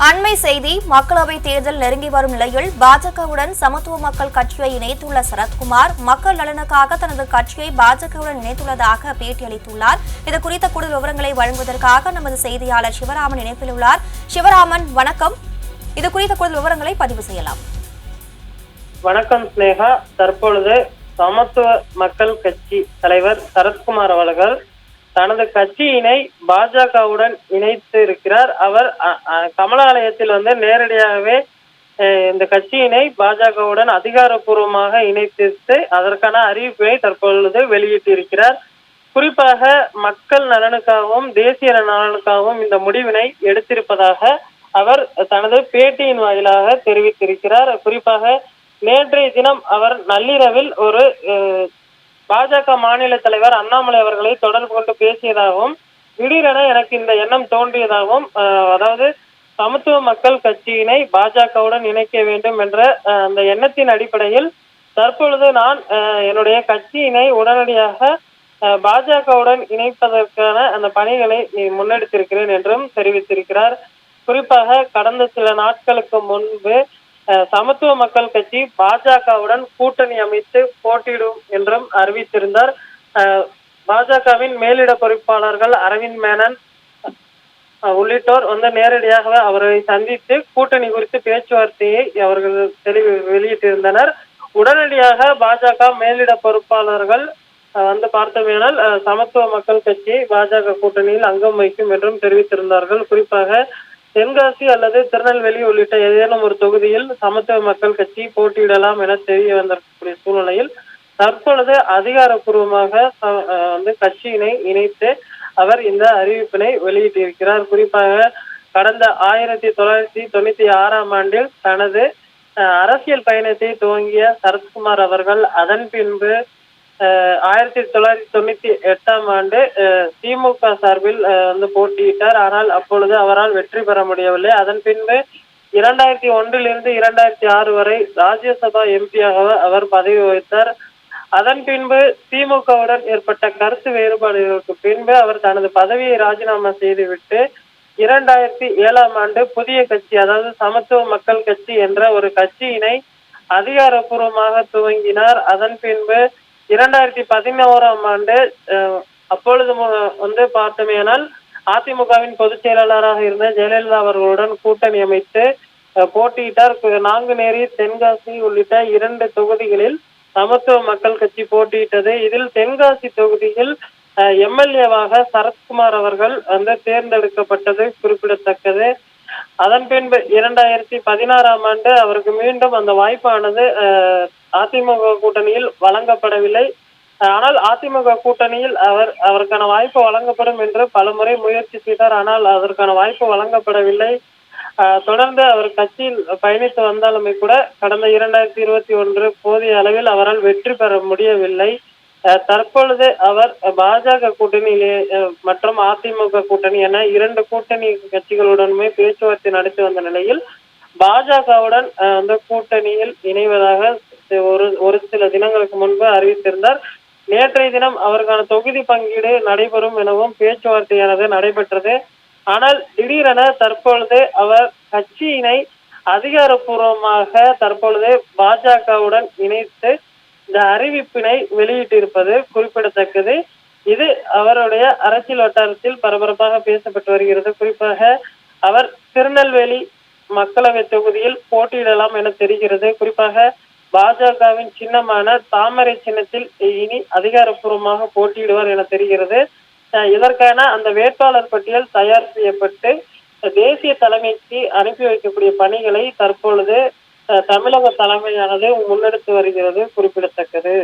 அண்மை செய்தி. மக்களவை தேர்தல் நெருங்கி வரும் நிலையில் பாஜகவுடன் சமத்துவ மக்கள் கட்சியை இணைத்துள்ள சரத்குமார் மக்கள் நலனுக்காக தனது கட்சியை பாஜகவுடன் இணைத்துள்ளதாக பேட்டியளித்துள்ளார். இது குறித்த கூடுதல் விவரங்களை வழங்குவதற்காக நமது செய்தியாளர் சிவராமன் இணைப்பில் உள்ளார். சிவராமன், வணக்கம். இது குறித்த கூடுதல் விவரங்களை பதிவு செய்யலாம். வணக்கம் ஸ்னேகா. தற்பொழுது சமத்துவ மக்கள் கட்சி தலைவர் சரத்குமார் அவர்கள் தனது கட்சியினை பாஜகவுடன் இணைத்து இருக்கிறார். அவர் கமலாலயத்தில் நேரடியாகவே இந்த கட்சியினை பாஜகவுடன் அதிகாரப்பூர்வமாக இணைத்து அதற்கான அறிவிப்பை தற்பொழுது வெளியிட்டிருக்கிறார். குறிப்பாக மக்கள் நலனுக்காகவும் தேசிய நலனுக்காகவும் இந்த முடிவினை எடுத்திருப்பதாக அவர் தனது பேட்டியின் வாயிலாக தெரிவித்திருக்கிறார். குறிப்பாக நேற்றைய தினம் அவர் நள்ளிரவில் ஒரு பாஜக மாநில தலைவர் அண்ணாமலை அவர்களை தொடர்பு கொண்டு பேசியதாகவும், திடீரென எனக்கு இந்த எண்ணம் தோன்றியதாகவும், அதாவது சமத்துவ மக்கள் கட்சியினை பாஜகவுடன் இணைக்க வேண்டும் என்ற அந்த எண்ணத்தின் அடிப்படையில் தற்பொழுது நான் என்னுடைய கட்சியினை உடனடியாக பாஜகவுடன் இணைப்பதற்கான அந்த பணிகளை முன்னெடுத்திருக்கிறேன் என்றும் தெரிவித்திருக்கிறார். குறிப்பாக கடந்த சில நாட்களுக்கு முன்பு சமத்துவ மக்கள் கட்சி பாஜகவுடன் கூட்டணி அமைத்து போட்டியிடும் என்றும் அறிவித்திருந்தார். பாஜகவின் மேலிட பொறுப்பாளர்கள் அரவிந்த் மேனன் உள்ளிட்டோர் நேரடியாக அவரை சந்தித்து கூட்டணி குறித்து பேச்சுவார்த்தையை அவர்கள் வெளியிட்டிருந்தனர். உடனடியாக பாஜக மேலிட பொறுப்பாளர்கள் பார்த்தோமேனால் சமத்துவ மக்கள் கட்சி பாஜக கூட்டணியில் அங்கம் வகிக்கும் என்றும் தெரிவித்திருந்தார்கள். குறிப்பாக தென்காசி அல்லது திருநெல்வேலி உள்ளிட்ட ஏதேனும் ஒரு தொகுதியில் சமத்துவ மக்கள் கட்சி போட்டியிடலாம் என தெரிய வந்திருக்கக்கூடிய சூழ்நிலையில் தற்பொழுது அதிகாரப்பூர்வமாக கட்சியினை இணைத்து அவர் இந்த அறிவிப்பினை வெளியிட்டிருக்கிறார். குறிப்பாக கடந்த 1996ஆம் ஆண்டில் தனது அரசியல் பயணத்தை துவங்கிய சரத்குமார் அவர்கள் அதன் பின்பு 1998ஆம் ஆண்டு திமுக சார்பில் போட்டியிட்டார். ஆனால் அப்பொழுது அவரால் வெற்றி பெற முடியவில்லை. அதன் பின்பு 2001 2006 வரை ராஜ்யசபா எம்பியாக அவர் பதவி வகித்தார். அதன் பின்பு திமுகவுடன் ஏற்பட்ட கருத்து வேறுபாடுகளுக்கு பின்பு அவர் தனது பதவியை ராஜினாமா செய்துவிட்டு 2007ஆம் ஆண்டு புதிய கட்சி, அதாவது சமத்துவ மக்கள் கட்சி என்ற ஒரு கட்சியினை அதிகாரப்பூர்வமாக துவங்கினார். அதன் பின்பு 2011ஆம் ஆண்டு அப்பொழுது பார்த்தோமேனால் அதிமுகவின் பொதுச் செயலாளராக இருந்த ஜெயலலிதா அவர்களுடன் கூட்டணி அமைத்து போட்டியிட்டார். நாங்குநேரி, தென்காசி உள்ளிட்ட 2 தொகுதிகளில் சமத்துவ மக்கள் கட்சி போட்டியிட்டது. இதில் தென்காசி தொகுதியில் எம்எல்ஏவாக சரத்குமார் அவர்கள் தேர்ந்தெடுக்கப்பட்டது குறிப்பிடத்தக்கது. அதன் பின்பு 2016ஆம் ஆண்டு அவருக்கு மீண்டும் அந்த வாய்ப்பானது அதிமுக கூட்டணியில் வழங்கப்படவில்லை. ஆனால் அதிமுக கூட்டணியில் அவருக்கான வாய்ப்பு வழங்கப்படும் என்று பலமுறை முயற்சி செய்தார். ஆனால் அதற்கான வாய்ப்பு வழங்கப்படவில்லை. தொடர்ந்து அவர் கட்சியில் பயணித்து வந்தாலுமே கூட கடந்த 2021 போதிய அளவில் அவரால் வெற்றி பெற முடியவில்லை. தற்பொழுது அவர் பாஜக கூட்டணியிலே மற்றும் அதிமுக கூட்டணி என 2 கூட்டணி கட்சிகளுடனுமே பேச்சுவார்த்தை நடத்தி வந்த நிலையில் பாஜகவுடன் கூட்டணியில் இணைவதாக ஒரு சில தினங்களுக்கு முன்பு அறிவித்திருந்தார். நேற்றைய தினம் அவருக்கான தொகுதி பங்கீடு நடைபெறும் எனவும் பேச்சுவார்த்தையானது நடைபெற்றது. ஆனால் திடீரென தற்பொழுது அவர் கட்சியினை அதிகாரப்பூர்வமாக தற்பொழுது பாஜகவுடன் இணைத்து இந்த அறிவிப்பினை வெளியிட்டிருப்பது குறிப்பிடத்தக்கது. இது அவருடைய அரசியல் வட்டாரத்தில் பரபரப்பாக பேசப்பட்டு வருகிறது. குறிப்பாக அவர் திருநெல்வேலி மக்களவை தொகுதியில் போட்டியிடலாம் என தெரிகிறது. குறிப்பாக பாஜகவின் சின்னமான தாமரை சின்னத்தில் இனி அதிகாரப்பூர்வமாக போட்டியிடுவார் என தெரிகிறது. இதற்கான அந்த வேட்பாளர் பட்டியல் தயார் செய்யப்பட்டு தேசிய தலைமைக்கு அனுப்பி வைக்கக்கூடிய பணிகளை தற்பொழுது தமிழக தலைமையானது முன்னெடுத்து வருகிறது குறிப்பிடத்தக்கது.